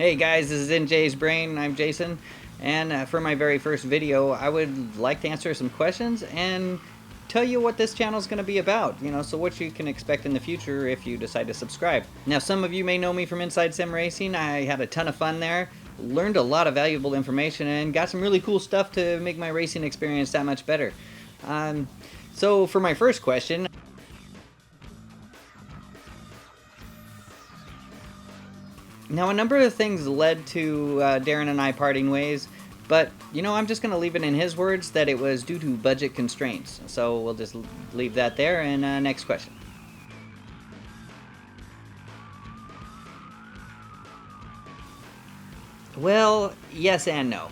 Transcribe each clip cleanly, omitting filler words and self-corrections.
Hey guys, this is InJayzBraiN. I'm Jason, and for my very first video, I would like to answer some questions and tell you what this channel is going to be about. So what you can expect in the future if you decide to subscribe. Now, some of you may know me from Inside Sim Racing. I had a ton of fun there, learned a lot of valuable information, and got some really cool stuff to make my racing experience that much better. So for my first question, now, a number of things led to Darren and I parting ways, but, I'm just going to leave it in his words that it was due to budget constraints. So we'll just leave that there, and next question. Well, yes and no.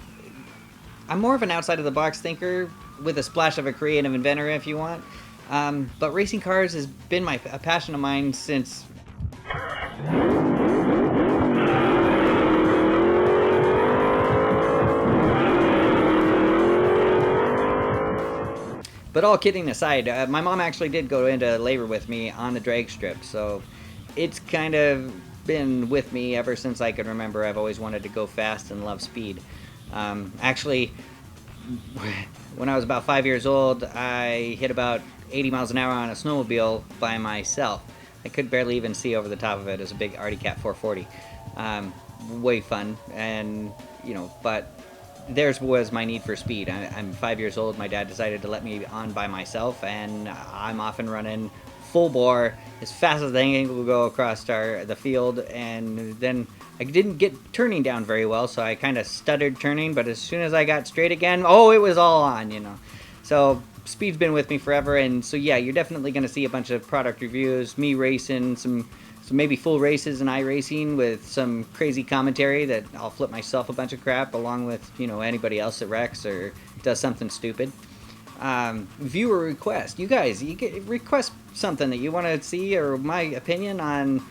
I'm more of an outside-of-the-box thinker with a splash of a creative inventor, if you want. But racing cars has been a passion of mine since... But all kidding aside, my mom actually did go into labor with me on the drag strip, so it's kind of been with me ever since I can remember. I've always wanted to go fast and love speed. Actually, when I was about 5 years old, I hit about 80 miles an hour on a snowmobile by myself. I could barely even see over the top of it. It was a big Arctic Cat 440. Way fun, and but theirs was my need for speed. I'm 5 years old. My dad decided to let me on by myself, and I'm off and running full bore as fast as the thing will go across the field. And then I didn't get turning down very well, so I kind of stuttered turning, but as soon as I got straight again, oh, it was all on. So speed's been with me forever, and so yeah, you're definitely going to see a bunch of product reviews, me racing, some maybe full races and iRacing with some crazy commentary that I'll flip myself a bunch of crap along with, anybody else that wrecks or does something stupid. Viewer request. You guys, you get request something that you want to see or my opinion on,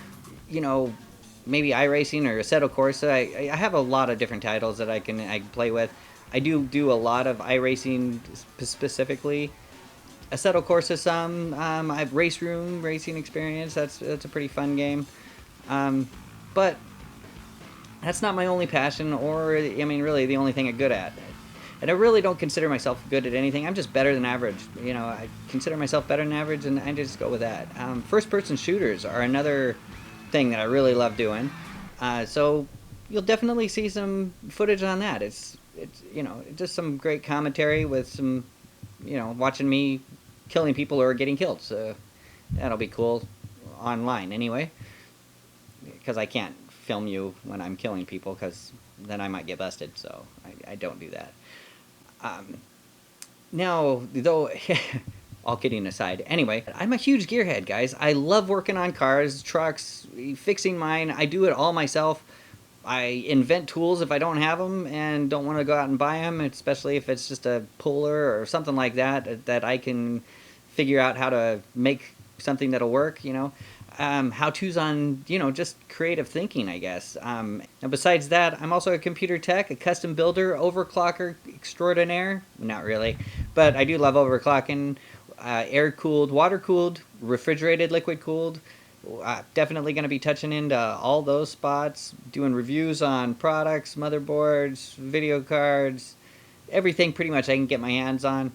maybe iRacing or Assetto Corsa. I have a lot of different titles that I can play with. I do a lot of iRacing specifically. Assetto Corsa some. I have Race Room Racing Experience. That's a pretty fun game. But that's not my only passion, or, really the only thing I'm good at. And I really don't consider myself good at anything. I'm just better than average. I consider myself better than average, and I just go with that. First-person shooters are another thing that I really love doing. So you'll definitely see some footage on that. It's just some great commentary with some, watching me killing people or getting killed. So that'll be cool online anyway, because I can't film you when I'm killing people, because then I might get busted. So I don't do that. Now, though, all kidding aside, anyway, I'm a huge gearhead, guys. I love working on cars, trucks, fixing mine. I do it all myself. I invent tools if I don't have them and don't want to go out and buy them, especially if it's just a puller or something like that I can figure out how to make something that'll work, how-tos on, just creative thinking, I guess. And besides that, I'm also a computer tech, a custom builder, overclocker extraordinaire. Not really, but I do love overclocking. Air-cooled, water-cooled, refrigerated, liquid-cooled. Definitely going to be touching into all those spots, doing reviews on products, motherboards, video cards, everything pretty much I can get my hands on.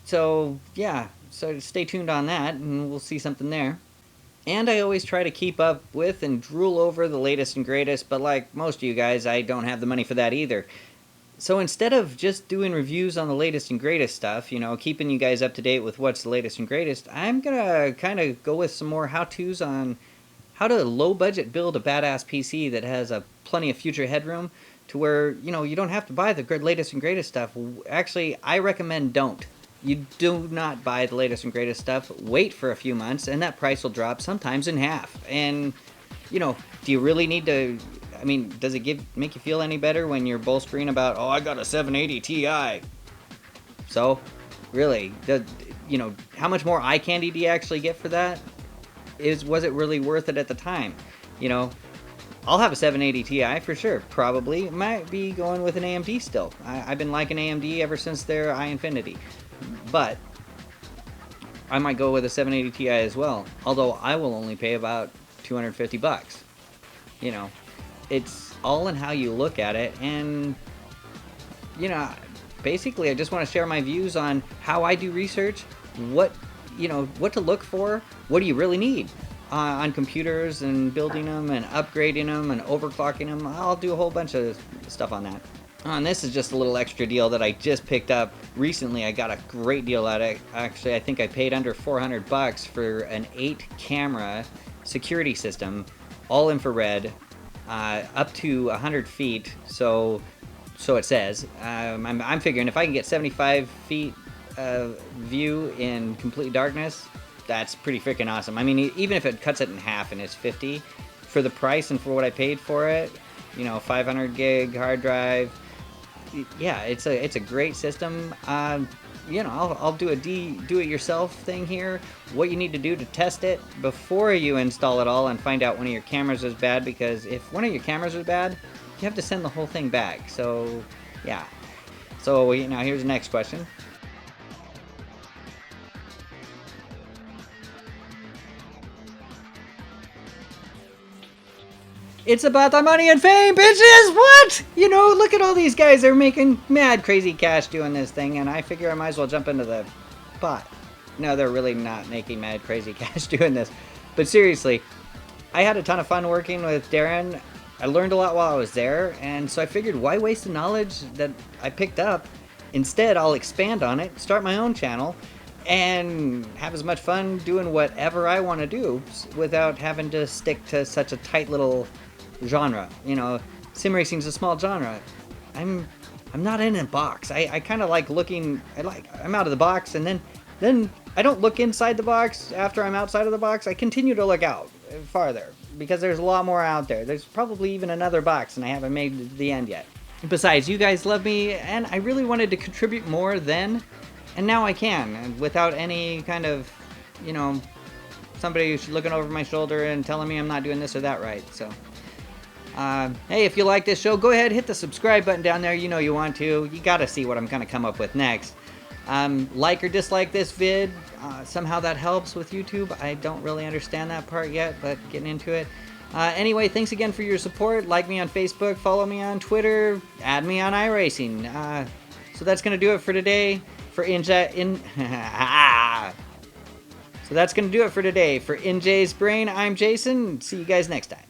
So yeah, so stay tuned on that, and we'll see something there. And I always try to keep up with and drool over the latest and greatest, but like most of you guys, I don't have the money for that either. So instead of just doing reviews on the latest and greatest stuff, keeping you guys up to date with what's the latest and greatest, I'm going to kind of go with some more how-tos on how to low-budget build a badass PC that has plenty of future headroom to where, you don't have to buy the latest and greatest stuff. Actually, I recommend don't. You do not buy the latest and greatest stuff. Wait for a few months, and that price will drop sometimes in half. And, do you really need to... does it make you feel any better when you're bolstering about, oh, I got a 780 Ti? So, really, how much more eye candy do you actually get for that? Was it really worth it at the time? I'll have a 780 Ti for sure, probably. Might be going with an AMD still. I've been liking AMD ever since their iInfinity. But I might go with a 780 Ti as well, although I will only pay about $250. It's all in how you look at it. And you know, basically I just want to share my views on how I do research, what what to look for, what do you really need on computers, and building them and upgrading them and overclocking them. I'll do a whole bunch of stuff on that. And this is just a little extra deal that I just picked up recently. I got a great deal at it. Actually, I think I paid under $400 for an 8 camera security system, all infrared, up to 100 feet. So it says. I'm figuring if I can get 75 feet view in complete darkness, that's pretty freaking awesome. I mean, even if it cuts it in half and it's 50, for the price and for what I paid for it, 500 gig hard drive, yeah, it's a great system. I'll do a do-it-yourself thing here. What you need to do to test it before you install it all and find out one of your cameras is bad, because if one of your cameras is bad, you have to send the whole thing back. So, yeah. So, now here's the next question. It's about the money and fame, bitches! What? Look at all these guys. They're making mad crazy cash doing this thing, and I figure I might as well jump into the pot. No, they're really not making mad crazy cash doing this. But seriously, I had a ton of fun working with Darren. I learned a lot while I was there, and so I figured, why waste the knowledge that I picked up? Instead, I'll expand on it, start my own channel, and have as much fun doing whatever I want to do without having to stick to such a tight little genre. Sim racing's a small genre. I'm not in a box. I kind of like looking. I'm out of the box, and then I don't look inside the box after I'm outside of the box. I continue to look out farther, because there's a lot more out there. There's probably even another box, and I haven't made the end yet. Besides, you guys love me, and I really wanted to contribute more then, and now I can, without any kind of, somebody who's looking over my shoulder and telling me I'm not doing this or that right. So, hey, if you like this show, go ahead, hit the subscribe button down there. You want to. You gotta see what I'm gonna come up with next. Like or dislike this vid. Somehow that helps with YouTube. I don't really understand that part yet, but getting into it. Anyway, thanks again for your support. Like me on Facebook, follow me on Twitter, add me on iRacing. So that's gonna do it for today. So that's gonna do it for today. For InJayzBraiN, I'm Jason. See you guys next time.